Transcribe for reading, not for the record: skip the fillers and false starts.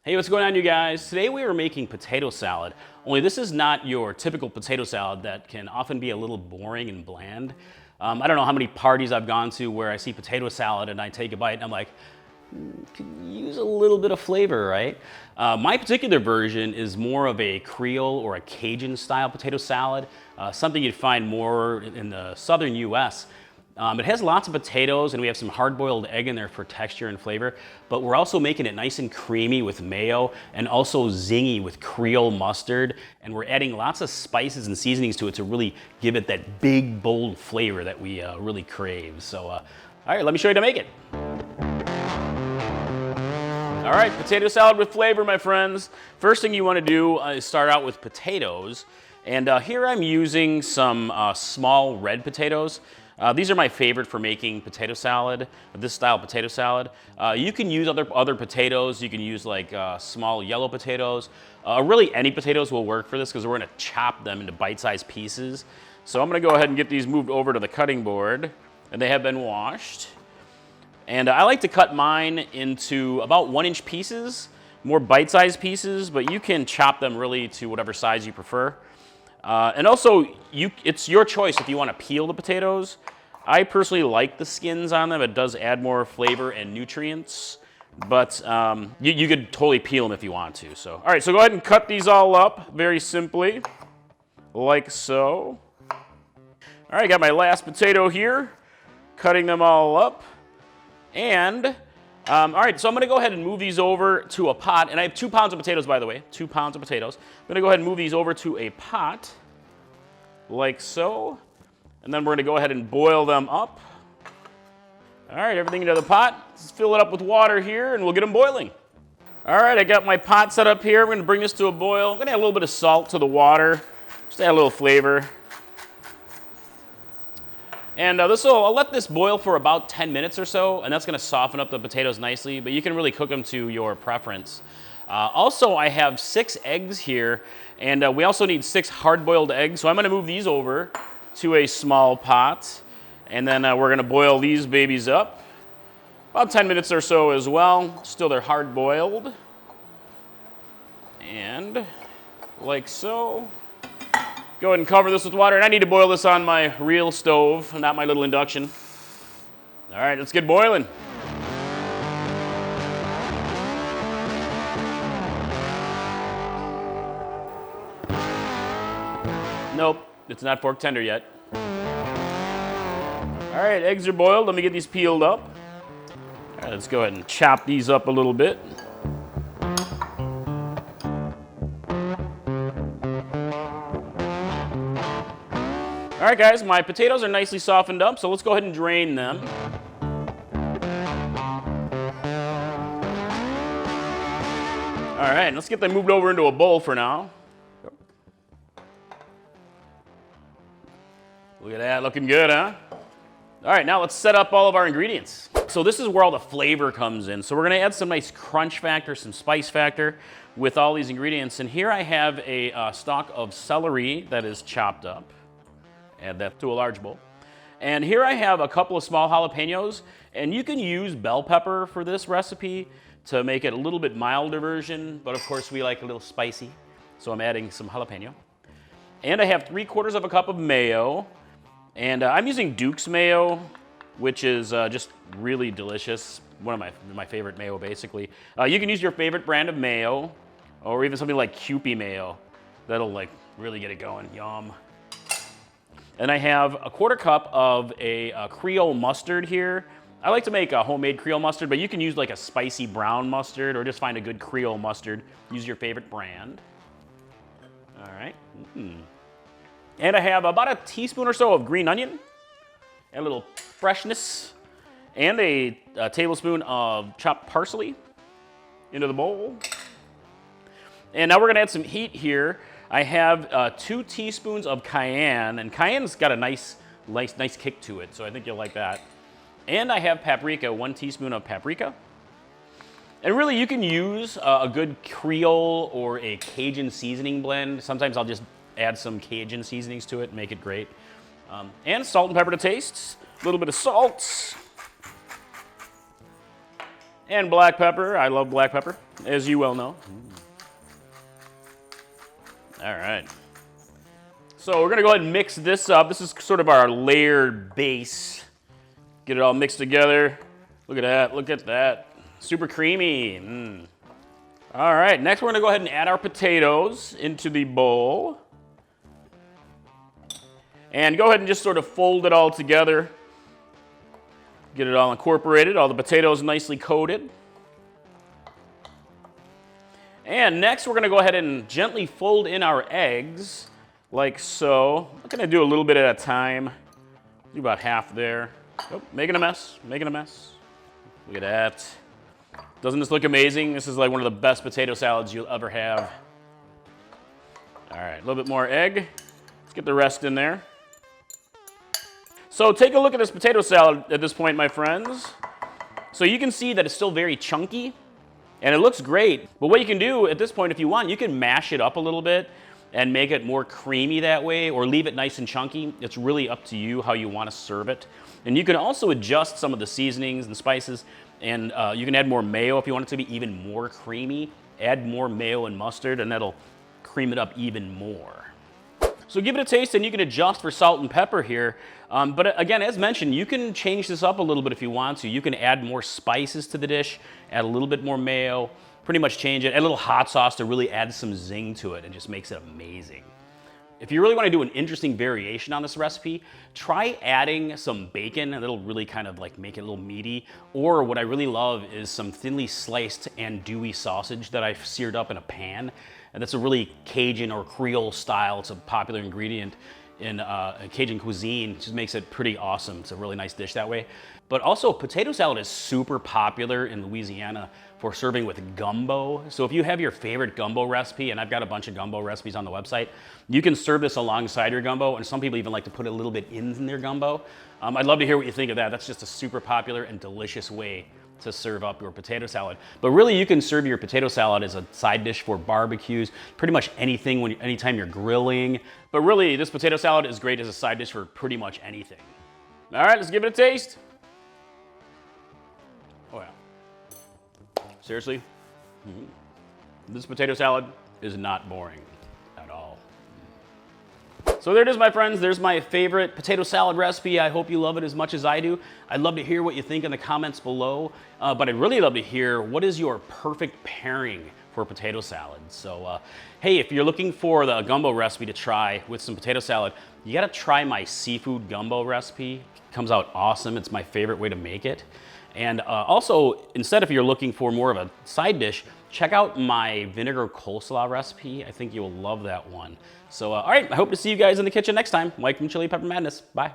Hey, what's going on, you guys? Today we are making potato salad, only this is not your typical potato salad that can often be a little boring and bland. I don't know how many parties I've gone to where I see potato salad and I take a bite and I'm like, could use a little bit of flavor, right? My particular version is more of a Creole or a Cajun style potato salad, something you'd find more in the southern US. It has lots of potatoes and we have some hard-boiled egg in there for texture and flavor, but we're also making it nice and creamy with mayo and also zingy with Creole mustard, and we're adding lots of spices and seasonings to it to really give it that big, bold flavor that we really crave. So, all right, let me show you how to make it. All right, potato salad with flavor, my friends. First thing you want to do is start out with potatoes, and here I'm using some small red potatoes. These are my favorite for making potato salad, this style potato salad. You can use other potatoes. You can use like small yellow potatoes. Really any potatoes will work for this because we're gonna chop them into bite-sized pieces. So I'm gonna go ahead and get these moved over to the cutting board, and they have been washed. And I like to cut mine into about 1-inch pieces, more bite-sized pieces, but you can chop them really to whatever size you prefer. And also, it's your choice if you want to peel the potatoes. I personally like the skins on them. It does add more flavor and nutrients, but you could totally peel them if you want to. So, all right, so go ahead and cut these all up very simply, like so. All right, got my last potato here, cutting them all up. And, all right, so I'm gonna go ahead and move these over to a pot, and I have 2 pounds of potatoes, by the way, 2 pounds of potatoes. I'm gonna go ahead and move these over to a pot, like so, and then we're gonna go ahead and boil them up. All right, everything into the pot. Let's fill it up with water here, and we'll get them boiling. All right, I got my pot set up here. I'm gonna bring this to a boil. I'm gonna add a little bit of salt to the water, just add a little flavor. And I'll let this boil for about 10 minutes or so, and that's gonna soften up the potatoes nicely, but you can really cook them to your preference. Also, I have 6 eggs here, and we also need 6 hard-boiled eggs, so I'm gonna move these over to a small pot, and then we're gonna boil these babies up. About 10 minutes or so as well. Still, they're hard-boiled. And like so. Go ahead and cover this with water, and I need to boil this on my real stove, not my little induction. All right, let's get boiling. Nope, it's not fork tender yet. All right, eggs are boiled. Let me get these peeled up. All right, let's go ahead and chop these up a little bit. All right, guys, my potatoes are nicely softened up, so let's go ahead and drain them. All right, let's get them moved over into a bowl for now. Look at that, looking good, huh? All right, now let's set up all of our ingredients. So this is where all the flavor comes in. So we're gonna add some nice crunch factor, some spice factor with all these ingredients. And here I have a stalk of celery that is chopped up. Add that to a large bowl. And here I have a couple of small jalapenos, and you can use bell pepper for this recipe to make it a little bit milder version, but of course we like a little spicy, so I'm adding some jalapeno. And I have 3/4 of a cup of mayo, and I'm using Duke's mayo, which is just really delicious. One of my favorite mayo, basically. You can use your favorite brand of mayo, or even something like Kewpie mayo. That'll like really get it going, yum. And I have a 1/4 cup of a Creole mustard here. I like to make a homemade Creole mustard, but you can use like a spicy brown mustard or just find a good Creole mustard. Use your favorite brand. All right. And I have about a teaspoon or so of green onion, and a little freshness, and a tablespoon of chopped parsley into the bowl. And now we're gonna add some heat here. I have 2 teaspoons of cayenne, and cayenne's got a nice kick to it, so I think you'll like that. And I have paprika, 1 teaspoon of paprika. And really, you can use a good Creole or a Cajun seasoning blend. Sometimes I'll just add some Cajun seasonings to it and make it great. And salt and pepper to taste, a little bit of salt. And black pepper. I love black pepper, as you well know. All right. So we're gonna go ahead and mix this up. This is sort of our layered base. Get it all mixed together. Look at that, look at that. Super creamy. All right, next we're gonna go ahead and add our potatoes into the bowl. And go ahead and just sort of fold it all together. Get it all incorporated, all the potatoes nicely coated. And next we're gonna go ahead and gently fold in our eggs, like so. I'm gonna do a little bit at a time. Do about half there. Oh, making a mess, making a mess. Look at that. Doesn't this look amazing? This is like one of the best potato salads you'll ever have. All right, a little bit more egg. Let's get the rest in there. So take a look at this potato salad at this point, my friends. So you can see that it's still very chunky and it looks great. But what you can do at this point, if you want, you can mash it up a little bit and make it more creamy that way, or leave it nice and chunky. It's really up to you how you want to serve it. And you can also adjust some of the seasonings and spices, and you can add more mayo if you want it to be even more creamy. Add more mayo and mustard, and that'll cream it up even more. So give it a taste, and you can adjust for salt and pepper here. But again, as mentioned, you can change this up a little bit if you want to. You can add more spices to the dish, add a little bit more mayo, pretty much change it, add a little hot sauce to really add some zing to it. It just makes it amazing. If you really want to do an interesting variation on this recipe, try adding some bacon, and it'll really kind of like make it a little meaty. Or what I really love is some thinly sliced andouille sausage that I've seared up in a pan. And that's a really Cajun or Creole style. It's a popular ingredient in Cajun cuisine. It just makes it pretty awesome. It's a really nice dish that way. But also, potato salad is super popular in Louisiana for serving with gumbo. So if you have your favorite gumbo recipe, and I've got a bunch of gumbo recipes on the website, you can serve this alongside your gumbo, and some people even like to put a little bit in their gumbo. I'd love to hear what you think of that. That's just a super popular and delicious way to serve up your potato salad. But really, you can serve your potato salad as a side dish for barbecues, pretty much anything, anytime you're grilling. But really, this potato salad is great as a side dish for pretty much anything. All right, let's give it a taste. Oh yeah. Seriously? This potato salad is not boring at all. So there it is, my friends. There's my favorite potato salad recipe. I hope you love it as much as I do. I'd love to hear what you think in the comments below, but I'd really love to hear what is your perfect pairing for potato salad. So hey, if you're looking for the gumbo recipe to try with some potato salad, you gotta try my seafood gumbo recipe. It comes out awesome. It's my favorite way to make it. And also, instead, if you're looking for more of a side dish, check out my vinegar coleslaw recipe. I think you'll love that one. So, all right, I hope to see you guys in the kitchen next time. Mike from Chili Pepper Madness. Bye.